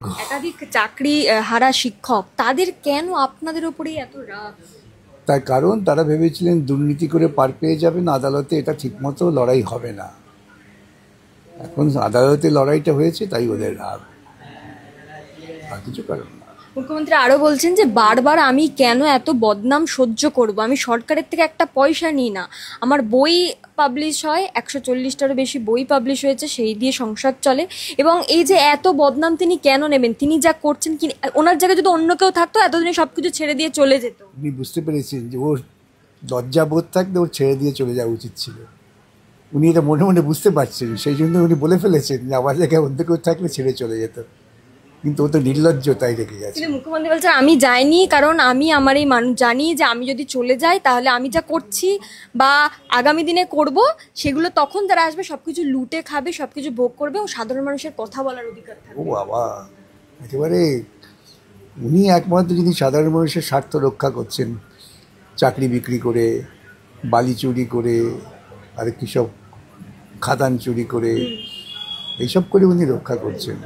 একাধিক চাকরি হারা শিক্ষক, তাদের কেন আপনাদের উপরেই এত রাগ? তার কারণ তারা ভেবেছিলেন দুর্নীতি করে পার পেয়ে যাবেন, আদালতে এটা ঠিকমতো লড়াই হবে না। এখন আদালতে লড়াইটা হয়েছে, তাই ওদের রাগ, আর কিছু কারণ না। মুখ্যমন্ত্রী আরো বলছেন যে বারবার আমি কেন এত বদনাম সহ্য করব, আমি সরকারের থেকে একটা পয়সা নিই না, আমার বই পাবলিশ হয়, 140টারও বেশি বই পাবলিশ হয়েছে, সেই দিয়ে সংসার চলে, এবং এই যে এত বদনাম তিনি কেন নেবেন? তিনি যা করছেন কি, ওনার জায়গায় যদি অন্য কেউ থাকতো এতদিনে সবকিছু ছেড়ে দিয়ে চলে যেত। উনি বুঝতে পেরেছেন যে ওর লজ্জাবোধ থাকলে ওর ছেড়ে দিয়ে চলে যাওয়া উচিত ছিল। উনি এটা মনে মনে বুঝতে পারছেন, সেই জন্য উনি বলে ফেলেছেন যে আমার জায়গায় অন্য কেউ থাকলে ছেড়ে চলে যেত, কিন্তু ও তো নির্লজ্জ, তাই রেখে গেছে। কিন্তু মুখ্যমন্ত্রী বলছেন আমি যাইনি, কারণ আমি আমার এই মানুষ জানি যে আমি যদি চলে যাই তাহলে আমি যা করছি বা আগামী দিনে করব, সেগুলো তখন যারা আসবে সবকিছু লুটে খাবে, সবকিছু ভোগ করবে, এবং সাধারণ মানুষের কথা বলার অধিকার ও থাকবে। বাবা, একেবারে উনি একমাত্র যিনি সাধারণ মানুষের স্বার্থ রক্ষা করছেন, চাকরি বিক্রি করে, বালি চুরি করে, আর কি সব খাদান চুরি করে, এইসব করে উনি রক্ষা করছেন।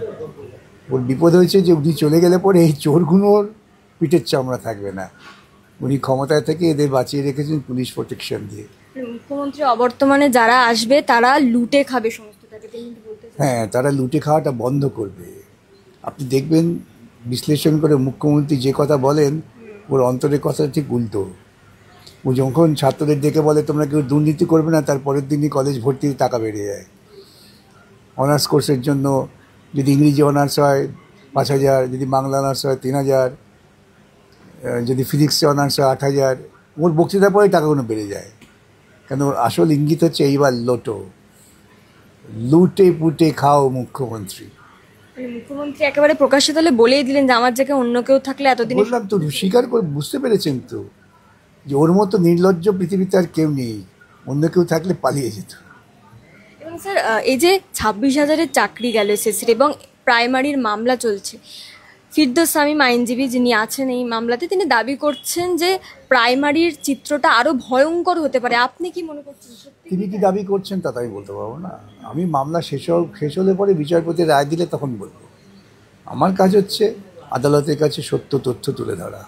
ওর বিপদ হয়েছে যে উনি চলে গেলে পরে এই চোরগুলোর পিঠের চামড়া থাকবে না। উনি ক্ষমতায় থেকে এদের বাঁচিয়ে রেখেছেন পুলিশ প্রোটেকশন দিয়ে। মুখ্যমন্ত্রী অবর্তমানে যারা আসবে তারা লুটে খাবে সমস্তটাকে, তিনি কিন্তু বলতে চান। হ্যাঁ, তারা লুটে খাওয়াটা বন্ধ করবে। আপনি দেখবেন, বিশ্লেষণ করে মুখ্যমন্ত্রী যে কথা বলেন, ওর অন্তরের কথা ঠিক উল্টো। ও যখন ছাত্রদের ডেকে বলে তোমরা কেউ দুর্নীতি করবে না, তার পরের দিনই কলেজ ভর্তির টাকা বেড়ে যায়। অনার্স কোর্সের জন্য যদি ইংরেজি অনার্স হয় 5,000, যদি বাংলা অনার্স হয় 3,000, যদি ফিজিক্সে অনার্স হয় 8,000, ওর বক্তৃতার পরে টাকাগুলো বেড়ে যায়। কেন, ওর আসল ইঙ্গিত হচ্ছে এইবার লোটো, লুটে পুটে খাও মুখ্যমন্ত্রী। মুখ্যমন্ত্রী একেবারে প্রকাশ্যে তাহলে বলেই দিলেন যে আমার জায়গায় অন্য কেউ থাকলে এতদিন। বললাম তো, স্বীকার করে বুঝতে পেরেছেন তো যে ওর মতো নির্লজ্জ পৃথিবীতে আর কেউ নেই, অন্য কেউ থাকলে পালিয়ে যেত। এবং স্যার এই যে 26,000-এর চাকরি গেল এসএসসির, এবং প্রাইমারির মামলা চলছে, ফিরদৌস শামীম আইনজীবী যিনি আছেন এই মামলাতে, তিনি দাবি করছেন যে প্রাইমারির চিত্রটা আরো ভয়ঙ্কর হতে পারে। আপনি কি মনে করছেন সত্যি? তিনি কি দাবি করছেন তা আমি বলতে পারবো না। আমি মামলা শেষ হলে পরে বিচারপতি রায় দিলে তখন বলবো। আমার কাজ হচ্ছে আদালতের কাছে সত্য তথ্য তুলে ধরা।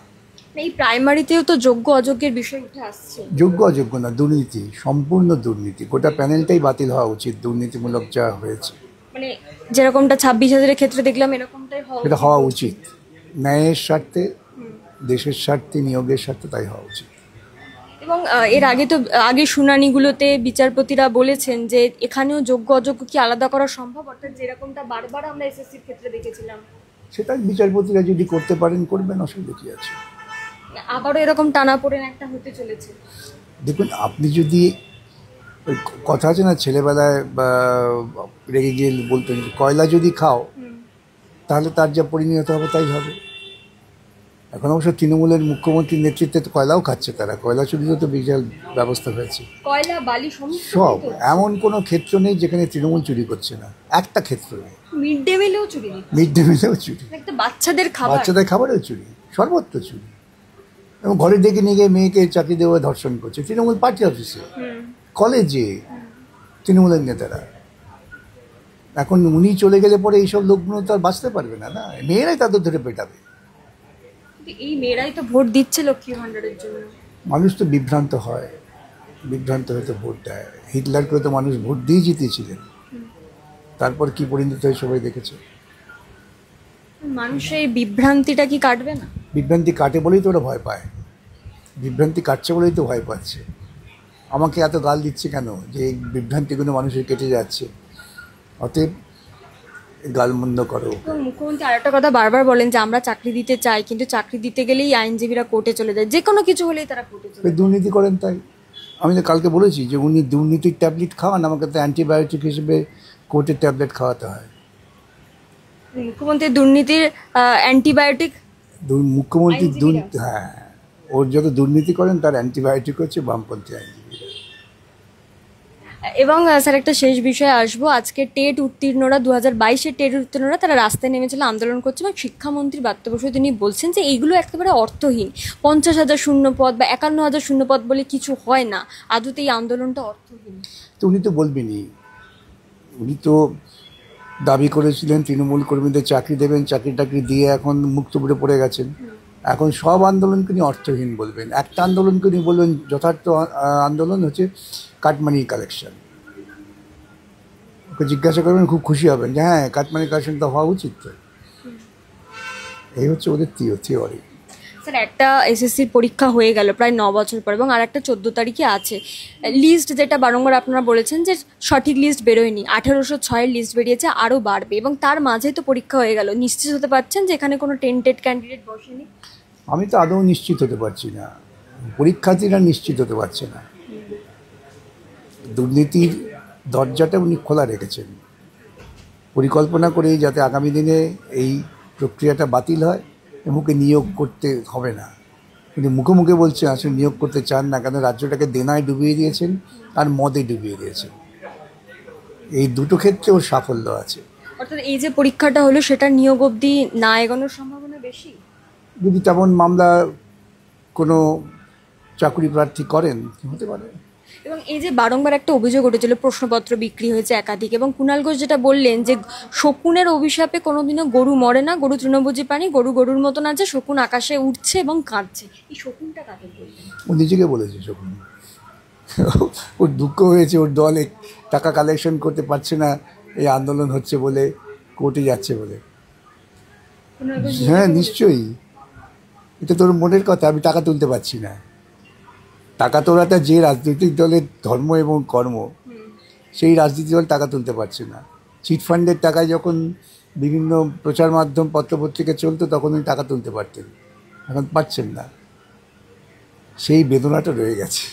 এই প্রাইমারিতেও তো যোগ্য অযোগ্যের বিষয় উঠে আসছে। যোগ্য অযোগ্য না, দুর্নীতি, সম্পূর্ণ দুর্নীতি। গোটা প্যানেলটাই বাতিল হওয়া উচিত, দুর্নীতিমূলক যা হয়েছে। মানে যেরকমটা 26,000-এর ক্ষেত্রে দেখলাম, এরকমটাই সেটা হওয়া উচিত, ন্যায়ের স্বার্থে, দেশের স্বার্থে, নিয়োগের স্বার্থে, তাই হওয়া উচিত। এবং এর আগে তো আগে শুনানিগুলোতে বিচারপতিরা বলেছেন যে এখানেও যোগ্য অযোগ্য কি আলাদা করা সম্ভব, অর্থাৎ যেরকমটা বারবার আমরা এসএসসির ক্ষেত্রে দেখেছিলাম। সেটা বিচারপতিরা যদি করতে পারেন করবেন, অসুবিধা কী আছে? আবারও এরকম টানাপোড়েন একটা হতে চলেছে। দেখুন, আপনি যদি ওই কথা আছে না, ছেলেবেলায় বা রেগে গিয়ে বলতেন কয়লা যদি খাও তাহলে তার যা পরিণত হবে তাই হবে। এখন অবশ্য তৃণমূলের মুখ্যমন্ত্রীর নেতৃত্বে তো কয়লাও খাচ্ছে তারা, কয়লা চুরিরও তো বিশাল ব্যবস্থা হয়েছে। কয়লা বালি সব, এমন কোনো ক্ষেত্র নেই যেখানে তৃণমূল চুরি করছে না, একটা ক্ষেত্র নেই। মিড ডে মিলেও চুরি, মিড ডে মিলেও চুরি, একটা বাচ্চাদের খাবার, বাচ্চাদের খাবারেও চুরি, সর্বত্র চুরি। এবং ঘরে ডেকে নিয়ে গিয়ে মেয়েকে চাকরি দেওয়া ধর্ষণ করছে তৃণমূল পার্টি অফিসে, কলেজে, তৃণমূলের নেতারা। এখন উনি চলে গেলে পরে এইসব লোকগুলো তো আর বাঁচতে পারবে না, না, মেয়েরাই তাদের ধরে পেটাবে। এই মেয়েরাই তো ভোট দিচ্ছে লক্ষ্মী ভান্ডারের জন্য। মানুষ তো বিভ্রান্ত হয়, বিভ্রান্ত হয়ে তো ভোট দেয়। হিটলারকেও তো মানুষ ভোট দিয়ে জিতেছিলেন, তারপর কি পরিণত হয় সবাই দেখেছে। মানুষের এই বিভ্রান্তিটা কি কাটবে না? বিভ্রান্তি কাটে বলেই তো ওরা ভয় পায়, বিভ্রান্তি কাটছে বলেই তো ভয় পাচ্ছে। আমাকে এত গাল দিচ্ছে কেন, যে এই বিভ্রান্তিগুলো মানুষের কেটে যাচ্ছে। অতএব গালমন্দ করো। মুখ্যমন্ত্রী আরেকটা কথা বারবার বলেন যে আমরা চাকরি দিতে চাই, কিন্তু চাকরি দিতে গেলেই আইনজীবীরা কোর্টে চলে যায়, যে কোনো কিছু হলেই তারা কোর্টে চলে যায়। দুর্নীতি করেন তাই। আমি তো কালকে বলেছি যে উনি দুর্নীতির ট্যাবলেট খাওয়ান, আমাকে তো অ্যান্টিবায়োটিক হিসেবে কোর্টের ট্যাবলেট খাওয়াতে হয়। মুখ্যমন্ত্রী দুর্নীতির অ্যান্টিবায়োটিক, মুখ্যমন্ত্রী দুর্নীতি, হ্যাঁ, ওর যত দুর্নীতি করেন তার অ্যান্টিবায়োটিক হচ্ছে বামপন্থী আইনজীবী। এবং স্যার একটা শেষ বিষয়ে আসবো, আজকে টেট উত্তীর্ণরা 2022-এর টেট উত্তীর্ণরা তারা রাস্তায় নেমেছিল, আন্দোলন করছে, এবং শিক্ষামন্ত্রী ব্রাত্য বসু তিনি বলছেন যে এইগুলো একেবারে অর্থহীন, 50,000 শূন্যপদ বা 51,000 শূন্যপদ বলে কিছু হয় না, আদতে এই আন্দোলনটা অর্থহীন। তো উনি তো বলবেনই, উনি তো দাবি করেছিলেন তৃণমূল কর্মীদের চাকরি দেবেন, চাকরি টাকরি দিয়ে এখন মুক্তপুরে পড়ে গেছেন। এখন সব আন্দোলনকে নিয়ে অর্থহীন বলবেন, একটা আন্দোলনকে নিয়ে বলবেন যথার্থ আন্দোলন হচ্ছে কাটমানি কালেকশন। ওকে জিজ্ঞাসা করবেন, খুব খুশি হবেন যে হ্যাঁ কাটমানি কালেকশন তো হওয়া উচিত। তো এই হচ্ছে ওদের থিওরি। স্যার, একটা এসএসসির পরীক্ষা হয়ে গেল প্রায় 9 বছর পর, এবং আর একটা 14 তারিখে আছে লিস্ট, যেটা বারংবার আপনারা বলেছেন যে সঠিক লিস্ট বেরোয়নি। 1806-এর লিস্ট বেরিয়েছে, আরও বাড়বে, এবং তার মাঝেই তো পরীক্ষা হয়ে গেল। নিশ্চিত হতে পারছেন যে এখানে কোনো টেন্টেড ক্যান্ডিডেট বসেনি? আমি তো আদৌ নিশ্চিত হতে পারছি না, পরীক্ষার্থীরা নিশ্চিত হতে পারছে না। দুর্নীতির দরজাটা উনি খোলা রেখেছেন পরিকল্পনা করেই, যাতে আগামী দিনে এই প্রক্রিয়াটা বাতিল হয়, এমুকে নিয়োগ করতে হবে না। উনি মুখে মুখে বলছেন আসলে নিয়োগ করতে চান না, কেন রাজ্যটাকে দেনায় ডুবিয়ে দিয়েছেন আর মদে ডুবিয়ে দিয়েছেন। এই দুটো ক্ষেত্রে ওর সাফল্য আছে। অর্থাৎ এই যে পরীক্ষাটা হলো সেটা নিয়োগ অবধি না এগোনোর সম্ভাবনা বেশি। যদি তেমন মামলা কোনো চাকরি প্রার্থী করেন হতে পারে। এবং এই যে বারংবার একটা অভিযোগ উঠেছিল, প্রশ্নপত্র বিক্রি হয়েছে একাধিক, এবং কুণাল ঘোষ যেটা বললেন যে শকুনের অভিশাপে কোনোদিনও গরু মরে না, গরু তৃণভোজী প্রাণী, গরু গরুর মতন আছে, শকুন আকাশে উঠছে এবং কাঁদছে। এই শকুনটা কাকে বললেন? ও নিজেকে বলেছে শকুন। ওর দুঃখ হয়েছে, ওর দল টাকা কালেকশন করতে পারছে না, এই আন্দোলন হচ্ছে বলে, কোর্টে যাচ্ছে বলে। হ্যাঁ নিশ্চয়ই, এটা তোর মনের কথা। আমি টাকা তুলতে পারছি না, টাকা তোলাটা যে রাজনৈতিক দলের ধর্ম এবং কর্ম, সেই রাজনৈতিক দল টাকা তুলতে পারছে না। চিটফান্ডের টাকায় যখন বিভিন্ন প্রচার মাধ্যম পত্রপত্রিকা চলতো তখন উনি টাকা তুলতে পারতেন, এখন পারছেন না। সেই বেদনাটা রয়ে গেছে।